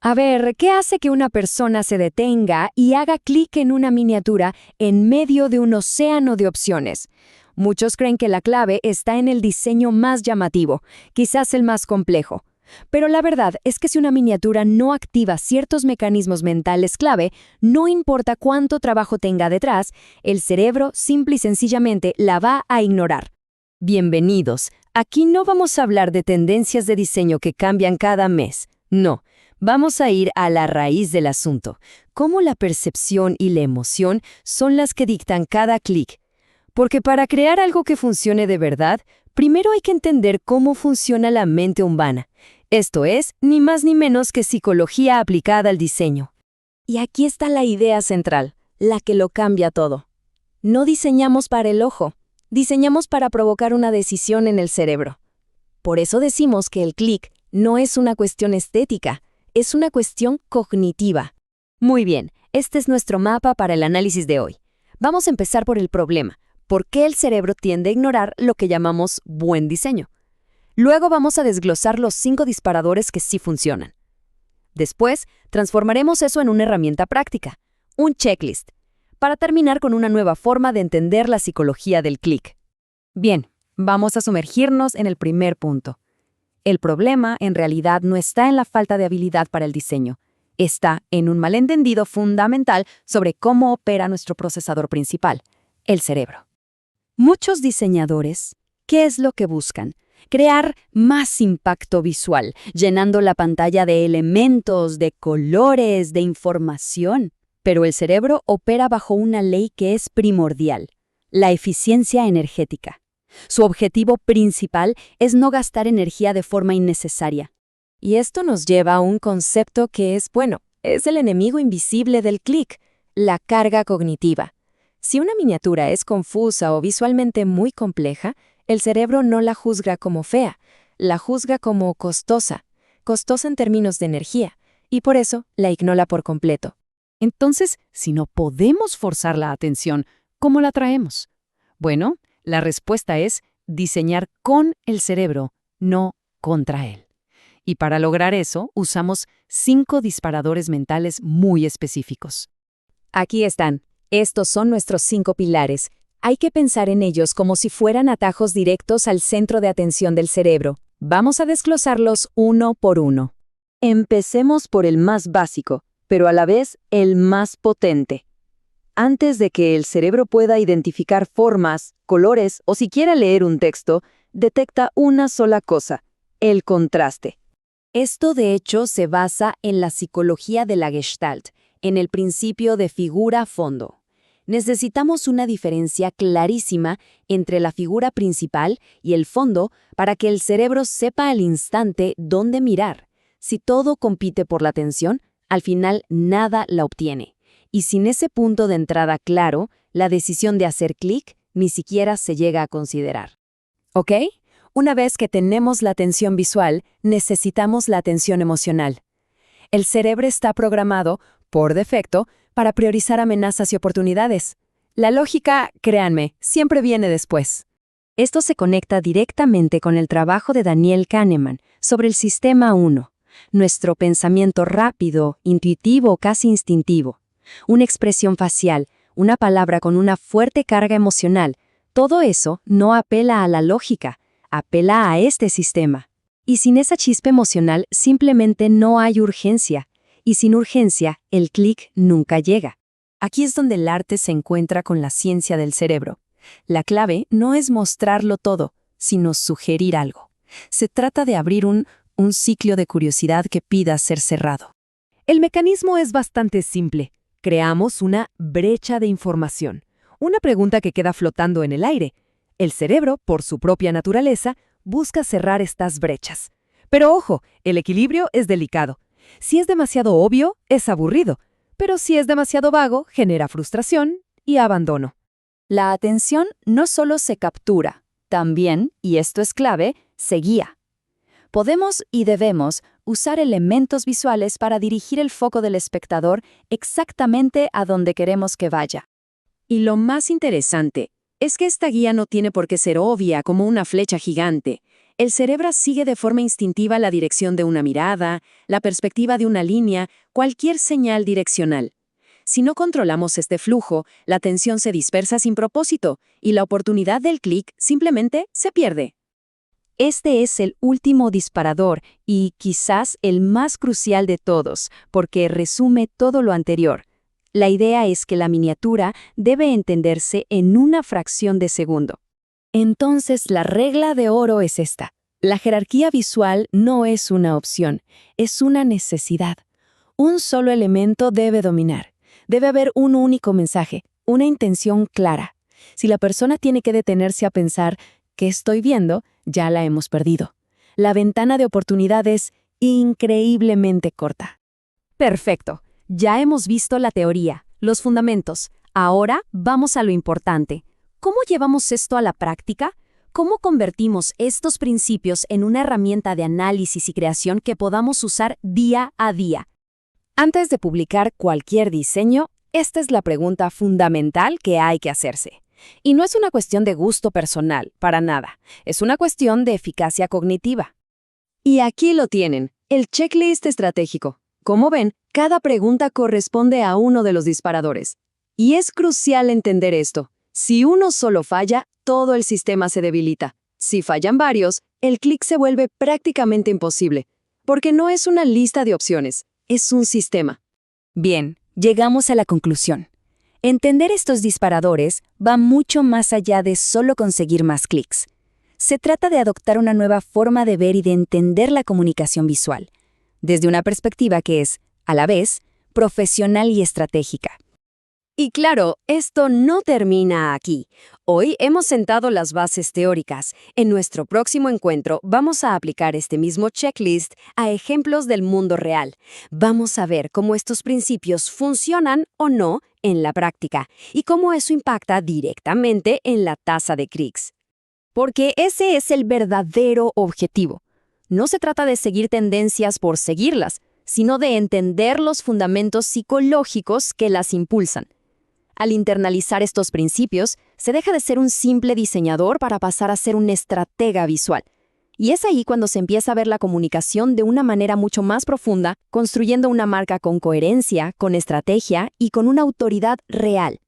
A ver, ¿qué hace que una persona se detenga y haga clic en una miniatura en medio de un océano de opciones? Muchos creen que la clave está en el diseño más llamativo, quizás el más complejo. Pero la verdad es que si una miniatura no activa ciertos mecanismos mentales clave, no importa cuánto trabajo tenga detrás, el cerebro simple y sencillamente la va a ignorar. Bienvenidos. Aquí no vamos a hablar de tendencias de diseño que cambian cada mes. No. Vamos a ir a la raíz del asunto, cómo la percepción y la emoción son las que dictan cada clic. Porque para crear algo que funcione de verdad, primero hay que entender cómo funciona la mente humana. Esto es, ni más ni menos que psicología aplicada al diseño. Y aquí está la idea central, la que lo cambia todo. No diseñamos para el ojo, diseñamos para provocar una decisión en el cerebro. Por eso decimos que el clic no es una cuestión estética, es una cuestión cognitiva. Muy bien, este es nuestro mapa para el análisis de hoy. Vamos a empezar por el problema. ¿Por qué el cerebro tiende a ignorar lo que llamamos buen diseño? Luego vamos a desglosar los 5 disparadores que sí funcionan. Después, transformaremos eso en una herramienta práctica, un checklist, para terminar con una nueva forma de entender la psicología del clic. Bien, vamos a sumergirnos en el primer punto. El problema, en realidad, no está en la falta de habilidad para el diseño. Está en un malentendido fundamental sobre cómo opera nuestro procesador principal, el cerebro. Muchos diseñadores, ¿qué es lo que buscan? Crear más impacto visual, llenando la pantalla de elementos, de colores, de información. Pero el cerebro opera bajo una ley que es primordial, la eficiencia energética. Su objetivo principal es no gastar energía de forma innecesaria. Y esto nos lleva a un concepto que es el enemigo invisible del clic, la carga cognitiva. Si una miniatura es confusa o visualmente muy compleja, el cerebro no la juzga como fea, la juzga como costosa en términos de energía, y por eso la ignora por completo. Entonces, si no podemos forzar la atención, ¿cómo la traemos? Bueno, la respuesta es diseñar con el cerebro, no contra él. Y para lograr eso, usamos 5 disparadores mentales muy específicos. Aquí están. Estos son nuestros 5 pilares. Hay que pensar en ellos como si fueran atajos directos al centro de atención del cerebro. Vamos a desglosarlos uno por uno. Empecemos por el más básico, pero a la vez el más potente. Antes de que el cerebro pueda identificar formas, colores o siquiera leer un texto, detecta una sola cosa: el contraste. Esto, de hecho, se basa en la psicología de la Gestalt, en el principio de figura-fondo. Necesitamos una diferencia clarísima entre la figura principal y el fondo para que el cerebro sepa al instante dónde mirar. Si todo compite por la atención, al final nada la obtiene. Y sin ese punto de entrada claro, la decisión de hacer clic ni siquiera se llega a considerar. ¿Ok? Una vez que tenemos la atención visual, necesitamos la atención emocional. El cerebro está programado, por defecto, para priorizar amenazas y oportunidades. La lógica, créanme, siempre viene después. Esto se conecta directamente con el trabajo de Daniel Kahneman sobre el sistema 1, nuestro pensamiento rápido, intuitivo, casi instintivo. Una expresión facial, una palabra con una fuerte carga emocional, todo eso no apela a la lógica, apela a este sistema. Y sin esa chispa emocional simplemente no hay urgencia. Y sin urgencia, el clic nunca llega. Aquí es donde el arte se encuentra con la ciencia del cerebro. La clave no es mostrarlo todo, sino sugerir algo. Se trata de abrir un ciclo de curiosidad que pida ser cerrado. El mecanismo es bastante simple. Creamos una brecha de información, una pregunta que queda flotando en el aire. El cerebro, por su propia naturaleza, busca cerrar estas brechas. Pero ojo, el equilibrio es delicado. Si es demasiado obvio, es aburrido, pero si es demasiado vago, genera frustración y abandono. La atención no solo se captura, también, y esto es clave, se guía. Podemos y debemos usar elementos visuales para dirigir el foco del espectador exactamente a donde queremos que vaya. Y lo más interesante es que esta guía no tiene por qué ser obvia como una flecha gigante. El cerebro sigue de forma instintiva la dirección de una mirada, la perspectiva de una línea, cualquier señal direccional. Si no controlamos este flujo, la atención se dispersa sin propósito y la oportunidad del clic simplemente se pierde. Este es el último disparador y quizás el más crucial de todos, porque resume todo lo anterior. La idea es que la miniatura debe entenderse en una fracción de segundo. Entonces, la regla de oro es esta. La jerarquía visual no es una opción, es una necesidad. Un solo elemento debe dominar. Debe haber un único mensaje, una intención clara. Si la persona tiene que detenerse a pensar, ¿qué estoy viendo?, ya la hemos perdido. La ventana de oportunidad es increíblemente corta. Perfecto. Ya hemos visto la teoría, los fundamentos. Ahora vamos a lo importante. ¿Cómo llevamos esto a la práctica? ¿Cómo convertimos estos principios en una herramienta de análisis y creación que podamos usar día a día? Antes de publicar cualquier diseño, esta es la pregunta fundamental que hay que hacerse. Y no es una cuestión de gusto personal, para nada. Es una cuestión de eficacia cognitiva. Y aquí lo tienen, el checklist estratégico. Como ven, cada pregunta corresponde a uno de los disparadores. Y es crucial entender esto. Si uno solo falla, todo el sistema se debilita. Si fallan varios, el clic se vuelve prácticamente imposible. Porque no es una lista de opciones, es un sistema. Bien, llegamos a la conclusión. Entender estos disparadores va mucho más allá de solo conseguir más clics. Se trata de adoptar una nueva forma de ver y de entender la comunicación visual, desde una perspectiva que es, a la vez, profesional y estratégica. Y claro, esto no termina aquí. Hoy hemos sentado las bases teóricas. En nuestro próximo encuentro vamos a aplicar este mismo checklist a ejemplos del mundo real. Vamos a ver cómo estos principios funcionan o no en la práctica y cómo eso impacta directamente en la tasa de clics. Porque ese es el verdadero objetivo. No se trata de seguir tendencias por seguirlas, sino de entender los fundamentos psicológicos que las impulsan. Al internalizar estos principios, se deja de ser un simple diseñador para pasar a ser un estratega visual. Y es ahí cuando se empieza a ver la comunicación de una manera mucho más profunda, construyendo una marca con coherencia, con estrategia y con una autoridad real.